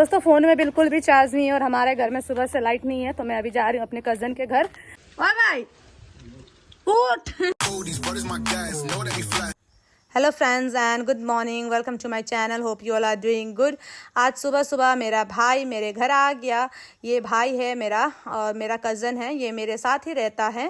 दोस्तों फ़ोन में बिल्कुल भी चार्ज नहीं है और हमारे घर में सुबह से लाइट नहीं है, तो मैं अभी जा रही हूँ अपने कज़न के घर। ओए भाई उठ। Hello friends and good morning, welcome to my channel. Hope you all are doing good. आज सुबह सुबह मेरा भाई मेरे घर आ गया। ये भाई है मेरा और मेरा कज़न है, ये मेरे साथ ही रहता है।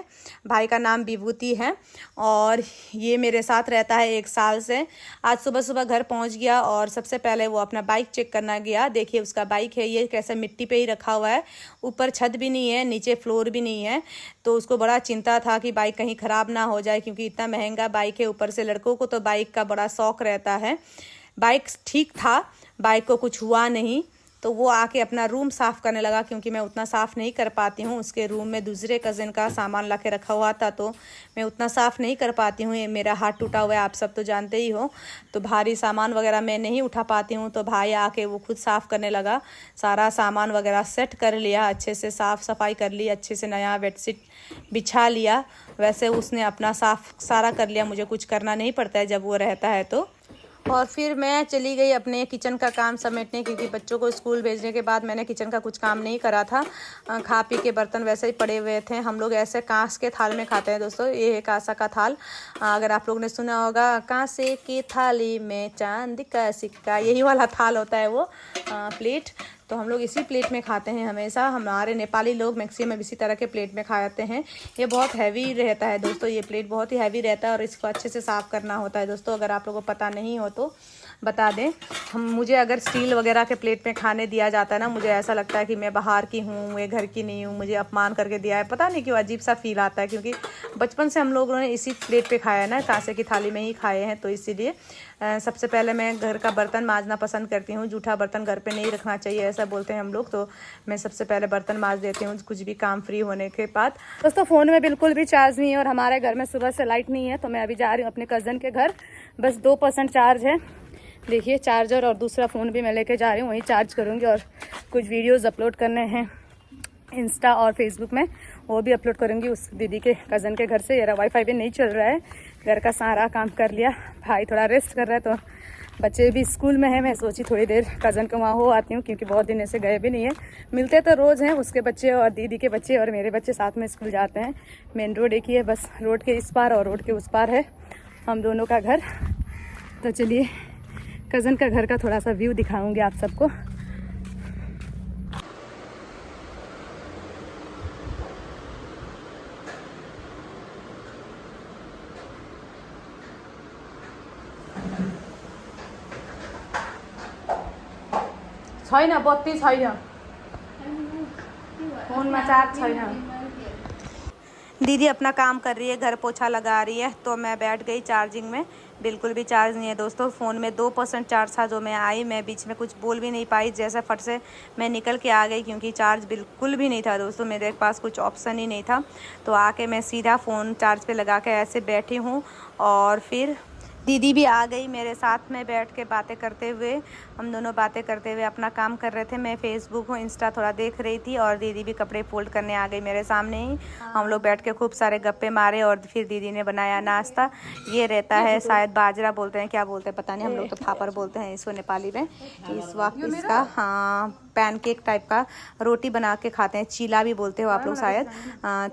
भाई का नाम विभूति है और ये मेरे साथ रहता है 1 साल से। आज सुबह सुबह घर पहुंच गया और सबसे पहले वो अपना बाइक चेक करना गया। देखिए उसका बाइक है, ये कैसे मिट्टी पे ही रखा हुआ है, ऊपर छत भी नहीं है, नीचे फ्लोर भी नहीं है। तो उसको बड़ा चिंता था कि बाइक कहीं ख़राब ना हो जाए, क्योंकि इतना महंगा बाइक है। ऊपर से लड़कों को तो बाइक का बड़ा शौक रहता है। बाइक ठीक था, बाइक को कुछ हुआ नहीं, तो वो आके अपना रूम साफ़ करने लगा, क्योंकि मैं उतना साफ़ नहीं कर पाती हूँ। उसके रूम में दूसरे कज़न का सामान ला के रखा हुआ था, तो मैं उतना साफ़ नहीं कर पाती हूँ। ये मेरा हाथ टूटा हुआ है, आप सब तो जानते ही हो, तो भारी सामान वगैरह मैं नहीं उठा पाती हूँ। तो भाई आके वो खुद साफ़ करने लगा, सारा सामान वगैरह सेट कर लिया, अच्छे से साफ़ सफाई कर ली, अच्छे से नया बेडशीट बिछा लिया। वैसे उसने अपना साफ़ सारा कर लिया, मुझे कुछ करना नहीं पड़ता है जब वो रहता है तो। और फिर मैं चली गई अपने किचन का काम समेटने, क्योंकि बच्चों को स्कूल भेजने के बाद मैंने किचन का कुछ काम नहीं करा था। खा पी के बर्तन वैसे ही पड़े हुए थे। हम लोग ऐसे कांस के थाल में खाते हैं दोस्तों। ये है कांसा का थाल, अगर आप लोग ने सुना होगा, कांसे की थाली में चांदी का सिक्का, यही वाला थाल होता है वो प्लेट। तो हम लोग इसी प्लेट में खाते हैं हमेशा। हमारे नेपाली लोग मैक्सिमम इसी तरह के प्लेट में खाते हैं। ये बहुत हैवी रहता है दोस्तों, ये प्लेट बहुत ही हैवी रहता है और इसको अच्छे से साफ़ करना होता है दोस्तों। अगर आप लोगों को पता नहीं हो तो बता दें। मुझे अगर स्टील वगैरह के प्लेट में खाने दिया जाता है ना, मुझे ऐसा लगता है कि मैं बाहर की हूँ, मैं घर की नहीं हूँ, मुझे अपमान करके दिया है। पता नहीं क्यों अजीब सा फील आता है, क्योंकि बचपन से हम लोगों ने इसी प्लेट पे खाया है ना, कांसे की थाली में ही खाए हैं। तो इसीलिए सबसे पहले मैं घर का बर्तन मांजना पसंद करती हूँ। जूठा बर्तन घर पे नहीं रखना चाहिए, ऐसा बोलते हैं हम लोग। तो मैं सबसे पहले बर्तन मांज देती हूँ कुछ भी काम फ्री होने के बाद। दोस्तों फ़ोन में बिल्कुल भी चार्ज नहीं है और हमारे घर में सुबह से लाइट नहीं है, तो मैं अभी जा रही हूँ अपने कज़न के घर। बस 2% चार्ज है। देखिए चार्जर और दूसरा फ़ोन भी मैं लेके जा रही हूँ, वहीं चार्ज करूँगी। और कुछ वीडियोज़ अपलोड करने हैं इंस्टा और फेसबुक में, वो भी अपलोड करूँगी उस दीदी के कज़न के घर से। मेरा वाईफाई भी नहीं चल रहा है, घर का सारा काम कर लिया। भाई थोड़ा रेस्ट कर रहा है, तो बच्चे भी स्कूल में हैं। मैं सोची थोड़ी देर कज़न के वहाँ हो आती हूँ, क्योंकि बहुत दिन ऐसे गए भी नहीं है। मिलते तो रोज़ हैं, उसके बच्चे और दीदी के बच्चे और मेरे बच्चे साथ में स्कूल जाते हैं। मेन रोड एक ही है, बस रोड के इस पार और रोड के उस पार है हम दोनों का घर। तो चलिए कज़न का घर का थोड़ा सा व्यू दिखाऊंगी आप सबको। छैन बत्ती छैन, फोनमा चार्ज छैन। दीदी अपना काम कर रही है, घर पोछा लगा रही है, तो मैं बैठ गई चार्जिंग में। बिल्कुल भी चार्ज नहीं है दोस्तों। फ़ोन में 2% चार्ज था जो मैं आई। मैं बीच में कुछ बोल भी नहीं पाई, जैसे फट से मैं निकल के आ गई, क्योंकि चार्ज बिल्कुल भी नहीं था दोस्तों। मेरे पास कुछ ऑप्शन ही नहीं था। तो आके मैं सीधा फ़ोन चार्ज पे लगा के ऐसे बैठी हूँ। और फिर दीदी भी आ गई मेरे साथ में, बैठ के बातें करते हुए, हम दोनों बातें करते हुए अपना काम कर रहे थे। मैं फेसबुक और इंस्टा थोड़ा देख रही थी और दीदी भी कपड़े फोल्ड करने आ गई मेरे सामने ही। हम लोग बैठ के खूब सारे गप्पे मारे और फिर दीदी ने बनाया नाश्ता। ये रहता है शायद बाजरा बोलते हैं, क्या बोलते हैं पता नहीं, हम लोग तो फापर बोलते हैं इसको नेपाली में। इस वक्त इसका पैनकेक टाइप का रोटी बना के खाते हैं, चीला भी बोलते हो आप लोग शायद।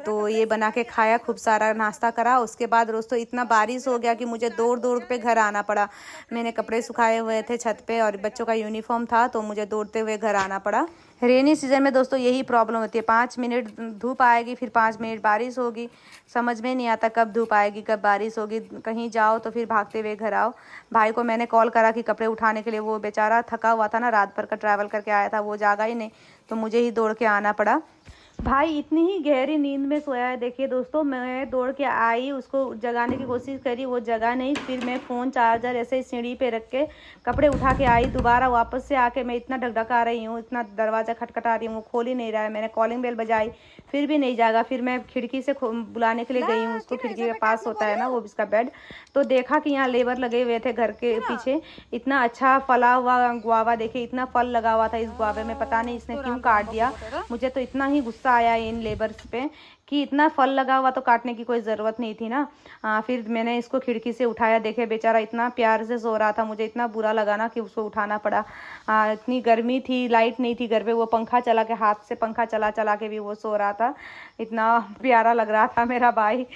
तो ये बना के खाया, खूब सारा नाश्ता करा। उसके बाद दोस्तों इतना बारिश हो गया कि मुझे दौड़ दौड़ पे घर आना पड़ा। मैंने कपड़े सुखाए हुए थे छत पे और बच्चों का यूनिफॉर्म था, तो मुझे दौड़ते हुए घर आना पड़ा। रेनी सीजन में दोस्तों यही प्रॉब्लम होती है, 5 मिनट धूप आएगी, फिर 5 मिनट बारिश होगी। समझ में नहीं आता कब धूप आएगी कब बारिश होगी। कहीं जाओ तो फिर भागते हुए घर आओ। भाई को मैंने कॉल करा कि कपड़े उठाने के लिए, वो बेचारा थका हुआ था ना, रात भर का ट्रैवल करके आया था, वो जागा ही नहीं, तो मुझे ही दौड़ के आना पड़ा। भाई इतनी ही गहरी नींद में सोया है। देखिए दोस्तों, मैं दौड़ के आई, उसको जगाने की कोशिश करी, वो जगा नहीं। फिर मैं फ़ोन चार्जर ऐसे सीढ़ी पे रख के कपड़े उठा के आई। दोबारा वापस से आके मैं इतना ढकढका रही हूँ, इतना दरवाज़ा खटखटा रही हूँ, वो खोल ही नहीं रहा है। मैंने कॉलिंग बेल बजाई, फिर भी नहीं जागा। फिर मैं खिड़की से बुलाने के लिए गई हूँ उसको, खिड़की के पास होता है ना वो इसका बेड। तो देखा कि यहाँ लेबर लगे हुए थे घर के पीछे। इतना अच्छा फला हुआ गुआवा, देखिए इतना फल लगा हुआ था इस गुआवे में, पता नहीं इसने क्यों काट दिया। मुझे तो इतना ही गुस्सा गुस्सा आया इन लेबर्स पे कि इतना फल लगा हुआ तो काटने की कोई ज़रूरत नहीं थी ना। फिर मैंने इसको खिड़की से उठाया, देखे बेचारा इतना प्यार से सो रहा था, मुझे इतना बुरा लगा ना कि उसको उठाना पड़ा। इतनी गर्मी थी, लाइट नहीं थी घर पे, वो पंखा चला के, हाथ से पंखा चला चला के भी वो सो रहा था। इतना प्यारा लग रहा था मेरा भाई।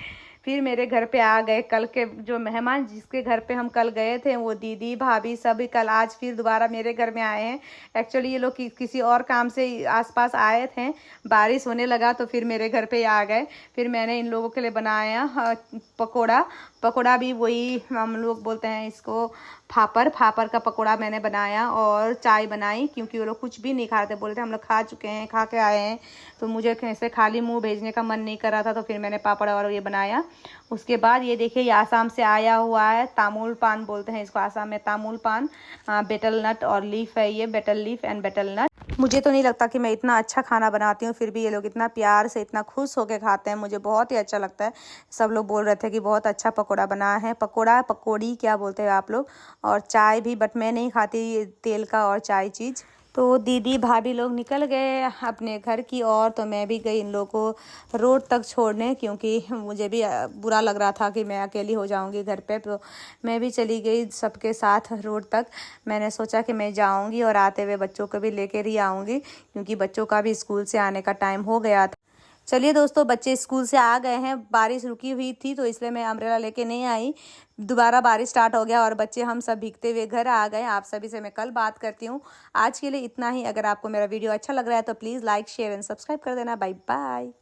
फिर मेरे घर पे आ गए कल के जो मेहमान, जिसके घर पे हम कल गए थे, वो दीदी भाभी सभी कल आज फिर दोबारा मेरे घर में आए हैं। एक्चुअली ये लोग किसी और काम से आसपास आए थे, बारिश होने लगा तो फिर मेरे घर पे आ गए। फिर मैंने इन लोगों के लिए बनाया पकोड़ा भी वही हम लोग बोलते हैं इसको, फापर का पकोड़ा मैंने बनाया और चाय बनाई, क्योंकि वो लोग कुछ भी नहीं खा रहे थे, बोलते हम लोग खा चुके हैं, खा के आए हैं, तो मुझे कैसे खाली मुंह भेजने का मन नहीं कर रहा था, तो फिर मैंने पापड़ और ये बनाया। उसके बाद ये देखिए, ये आसाम से आया हुआ है, तामुल पान बोलते हैं इसको आसाम में, तामुल पान, बेटल नट और लीफ है ये, बेटल लीफ एंड बेटल नट। मुझे तो नहीं लगता कि मैं इतना अच्छा खाना बनाती हूँ, फिर भी ये लोग इतना प्यार से इतना खुश होकर खाते हैं, मुझे बहुत ही अच्छा लगता है। सब लोग बोल रहे थे कि बहुत अच्छा पकोड़ा बना है, पकोड़ी क्या बोलते हैं आप लोग, और चाय भी, बट मैं नहीं खाती तेल का और चाय चीज़। तो दीदी भाभी लोग निकल गए अपने घर की ओर, तो मैं भी गई इन लोगों को रोड तक छोड़ने, क्योंकि मुझे भी बुरा लग रहा था कि मैं अकेली हो जाऊंगी घर पे, तो मैं भी चली गई सबके साथ रोड तक। मैंने सोचा कि मैं जाऊंगी और आते हुए बच्चों को भी लेकर ही आऊँगी, क्योंकि बच्चों का भी स्कूल से आने का टाइम हो गया था। चलिए दोस्तों, बच्चे स्कूल से आ गए हैं, बारिश रुकी हुई थी तो इसलिए मैं अम्ब्रेला लेके नहीं आई, दोबारा बारिश स्टार्ट हो गया और बच्चे हम सब भीगते हुए घर आ गए। आप सभी से मैं कल बात करती हूँ। आज के लिए इतना ही। अगर आपको मेरा वीडियो अच्छा लग रहा है तो please like share and subscribe कर देना। Bye bye.